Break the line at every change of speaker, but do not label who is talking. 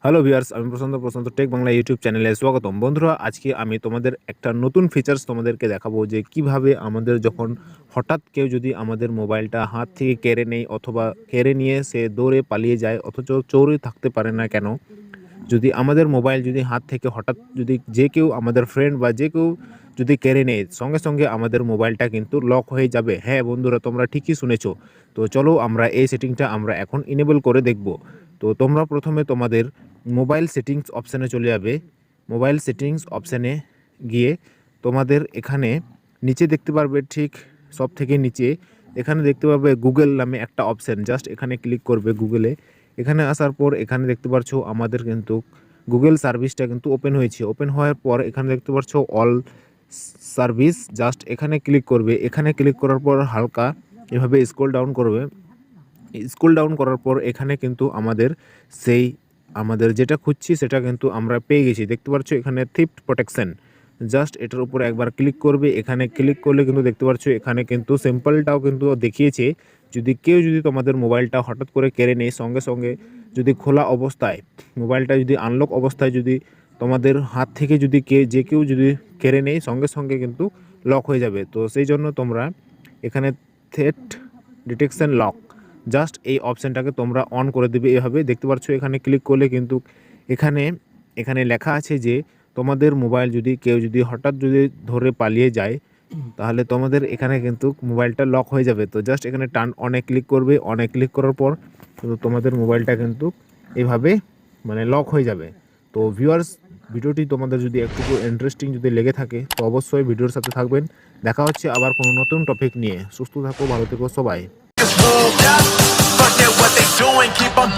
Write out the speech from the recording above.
Hello viewers, আমি প্রশান্ত take Bangla YouTube চ্যানেলে স্বাগতম। বন্ধুরা, আজকে আমি তোমাদের একটা নতুন ফিচার্স তোমাদেরকে দেখাবো যে কিভাবে আমাদের যখন হঠাৎ কেউ যদি আমাদের মোবাইলটা হাত থেকে কেড়ে নেয় অথবা কেড়ে নিয়ে সে দৌড়ে পালিয়ে যায় অথচ চোরই থাকতে পারে না কেন, যদি আমাদের মোবাইল যদি হাত থেকে হঠাৎ যদি যে কেউ আমাদের ফ্রেন্ড বা যে কেউ যদি কেড়ে নেয়, সঙ্গে সঙ্গে আমাদের মোবাইলটা কিন্তু লক হয়ে যাবে। হ্যাঁ বন্ধুরা, তোমরা ঠিকই শুনেছো। তো চলো আমরা এই সেটিংটা আমরা এখন ইনেবল করে দেখব। তো তোমরা প্রথমে তোমাদের মোবাইল সেটিংস অপশানে চলে যাবে। মোবাইল সেটিংস অপশানে গিয়ে তোমাদের এখানে নিচে দেখতে পারবে, ঠিক সব থেকে নিচে এখানে দেখতে পাবে গুগল নামে একটা অপশান। জাস্ট এখানে ক্লিক করবে গুগলে। এখানে আসার পর এখানে দেখতে পাচ্ছ আমাদের কিন্তু গুগল সার্ভিসটা কিন্তু ওপেন হয়েছে। ওপেন হওয়ার পর এখানে দেখতে পাচ্ছ অল সার্ভিস, জাস্ট এখানে ক্লিক করবে। এখানে ক্লিক করার পর হালকা এভাবে স্ক্রল ডাউন করবে। স্ক্রল ডাউন করার পর এখানে কিন্তু আমাদের যেটা খুঁজছি সেটা কিন্তু আমরা পেয়ে গেছি। দেখতে পাচ্ছ এখানে থিফট প্রোটেকশন, জাস্ট এটার উপর একবার ক্লিক করবে। এখানে ক্লিক করলে কিন্তু দেখতে পাচ্ছ এখানে কিন্তু সিম্পলটাও কিন্তু দেখিয়েছে। যদি তোমাদের মোবাইলটা হঠাৎ করে কেড়ে নেয়, সঙ্গে সঙ্গে যদি খোলা অবস্থায় মোবাইলটা যদি আনলক অবস্থায় যদি তোমাদের হাত থেকে যদি যে কেউ যদি কেড়ে নেয়, সঙ্গে সঙ্গে কিন্তু লক হয়ে যাবে। তো সেই জন্য তোমরা এখানে থ্রেট ডিটেকশন লক, জাস্ট এই অপশানটাকে তোমরা অন করে দেবে। এভাবে দেখতে পাচ্ছ এখানে ক্লিক করলে কিন্তু এখানে লেখা আছে যে তোমাদের মোবাইল যদি কেউ যদি হঠাৎ যদি ধরে পালিয়ে যায়, তাহলে তোমাদের এখানে কিন্তু মোবাইলটা লক হয়ে যাবে। তো জাস্ট এখানে টার্ন অনে ক্লিক করবে। অনে ক্লিক করার পর কিন্তু তোমাদের মোবাইলটা কিন্তু এভাবে লক হয়ে যাবে। তো ভিউয়ার্স, ভিডিওটি তোমাদের যদি একটু ইন্টারেস্টিং যদি লেগে থাকে তো অবশ্যই ভিডিওর সাথে থাকবেন। দেখা হচ্ছে আবার কোনো নতুন টপিক নিয়ে। সুস্থ থাকো, ভালো থেকো সবাই।
Forget what they doing, keep on